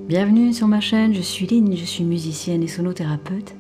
Bienvenue sur ma chaîne, je suis Lynn, je suis musicienne et sonothérapeute.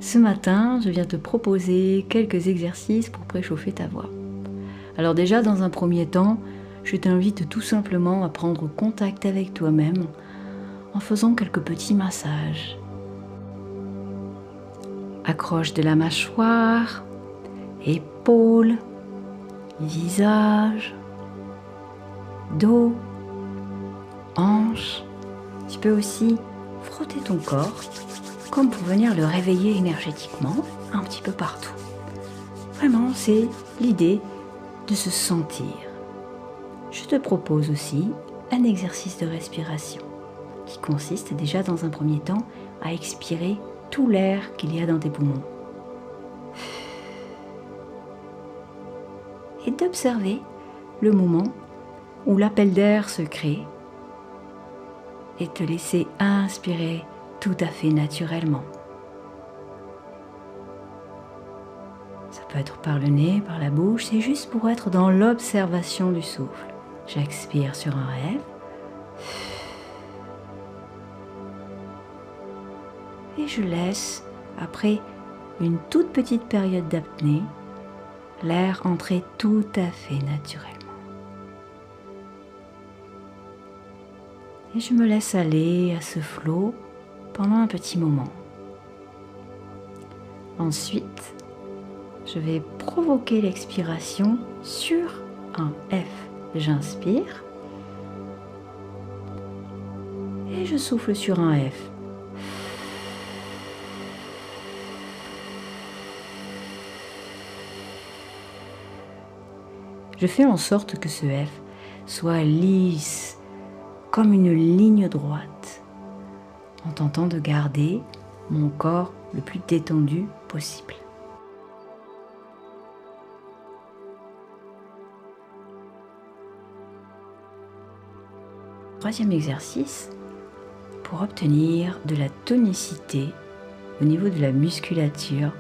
Ce matin, je viens te proposer quelques exercices pour préchauffer ta voix. Alors déjà, dans un premier temps, je t'invite tout simplement à prendre contact avec toi-même en faisant quelques petits massages. Accroche de la mâchoire, épaules, visage, dos, hanches. Tu peux aussi frotter ton corps, comme pour venir le réveiller énergétiquement, un petit peu partout. Vraiment, c'est l'idée de se sentir. Je te propose aussi un exercice de respiration, qui consiste déjà dans un premier temps à expirer tout l'air qu'il y a dans tes poumons. Et d'observer le moment où l'appel d'air se crée et te laisser inspirer tout à fait naturellement. Ça peut être par le nez, par la bouche, c'est juste pour être dans l'observation du souffle. J'expire sur un rêve. Et je laisse, après une toute petite période d'apnée, l'air entrer tout à fait naturellement. Et je me laisse aller à ce flot pendant un petit moment. Ensuite, je vais provoquer l'expiration sur un F. J'inspire et je souffle sur un F. Je fais en sorte que ce F soit lisse, comme une ligne droite, en tentant de garder mon corps le plus détendu possible. Troisième exercice, pour obtenir de la tonicité au niveau de la musculature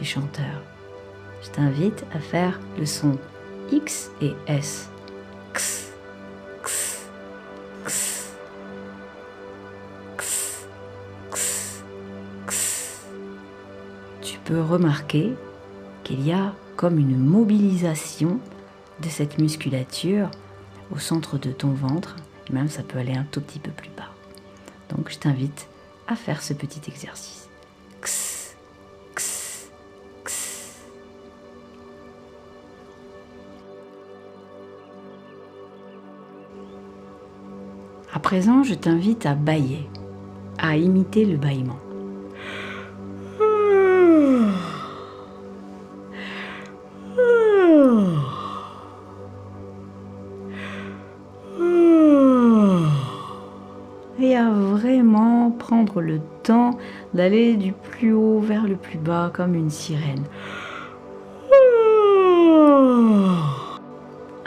du chanteur. Je t'invite à faire le son X et S. X, X, X, X, X, X. Tu peux remarquer qu'il y a comme une mobilisation de cette musculature au centre de ton ventre, et même ça peut aller un tout petit peu plus bas. Donc je t'invite à faire ce petit exercice. X, X, X. À présent, je t'invite à bâiller, à imiter le bâillement. Et à vraiment prendre le temps d'aller du plus haut vers le plus bas comme une sirène.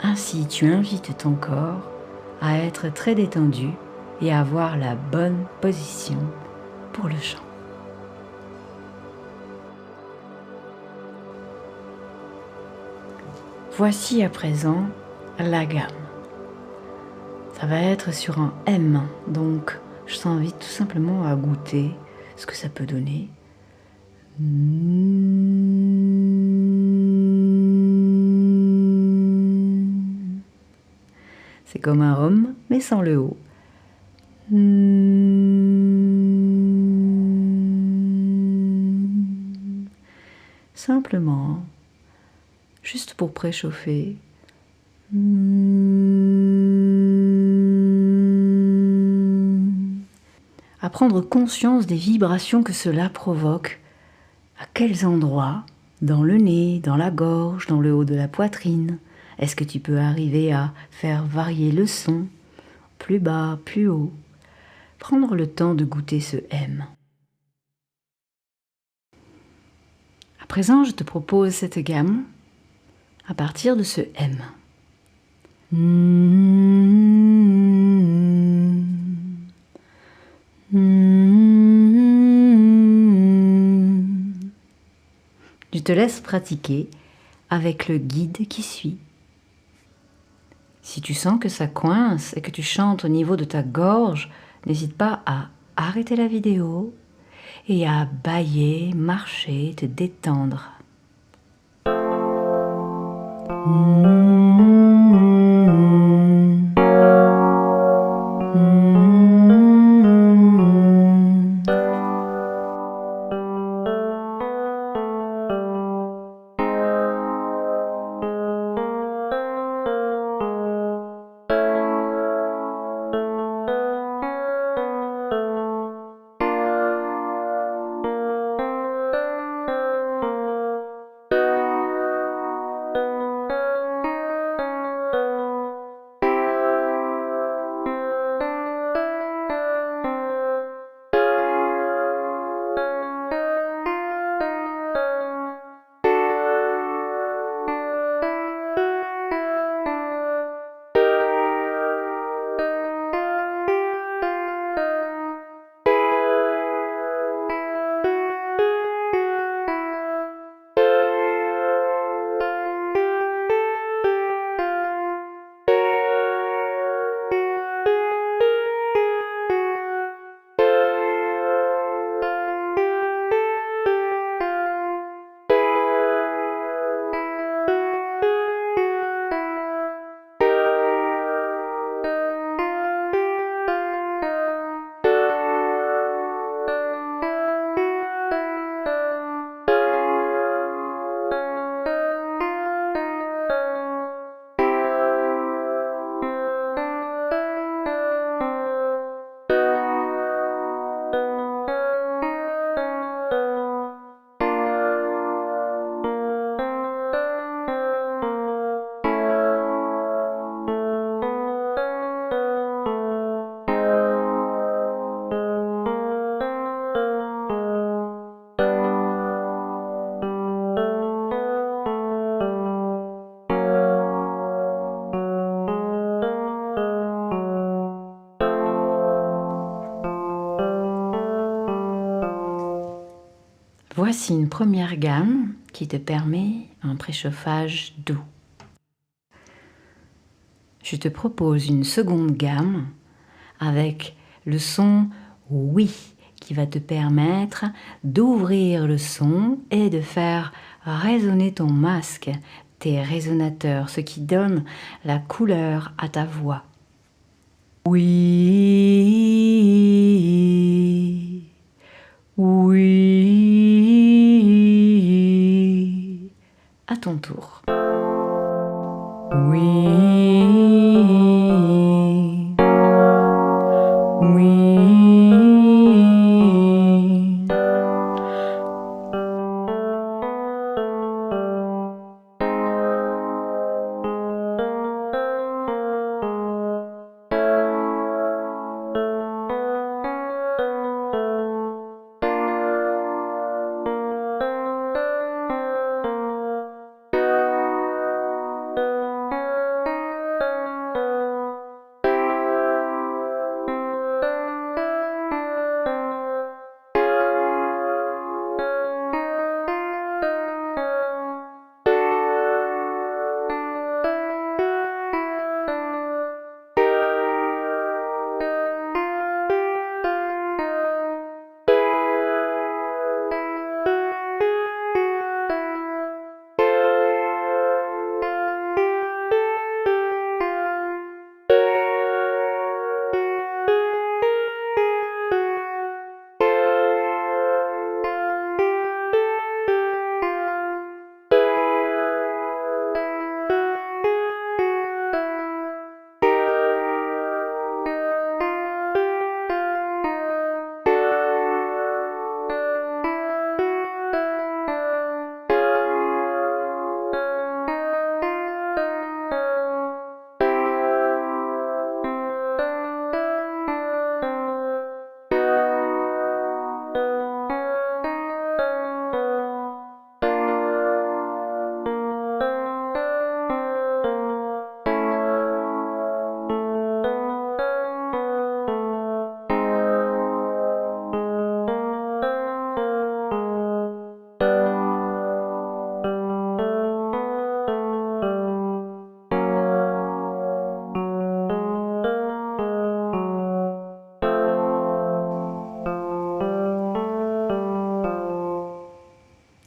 Ainsi, tu invites ton corps à être très détendu et à avoir la bonne position pour le chant. Voici à présent la gamme. Ça va être sur un M, donc je t'invite tout simplement à goûter ce que ça peut donner. C'est comme un rhum, mais sans le haut. Simplement, juste pour préchauffer. À prendre conscience des vibrations que cela provoque, à quels endroits, dans le nez, dans la gorge, dans le haut de la poitrine. Est-ce que tu peux arriver à faire varier le son, plus bas, plus haut? Prendre le temps de goûter ce M. À présent, je te propose cette gamme à partir de ce M. Je te laisse pratiquer avec le guide qui suit. Si tu sens que ça coince et que tu chantes au niveau de ta gorge, N'hésite pas à arrêter la vidéo et à bâiller, marcher, te détendre. Voici une première gamme qui te permet un préchauffage doux. Je te propose une seconde gamme avec le son oui qui va te permettre d'ouvrir le son et de faire résonner ton masque, tes résonateurs, ce qui donne la couleur à ta voix. Oui, oui, à ton tour. Oui, oui.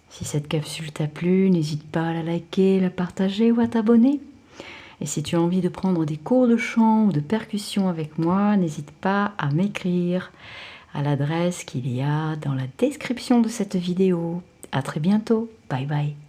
Si cette capsule t'a plu, n'hésite pas à la liker, la partager ou à t'abonner. Et si tu as envie de prendre des cours de chant ou de percussion avec moi, n'hésite pas à m'écrire à l'adresse qu'il y a dans la description de cette vidéo. À très bientôt. Bye bye.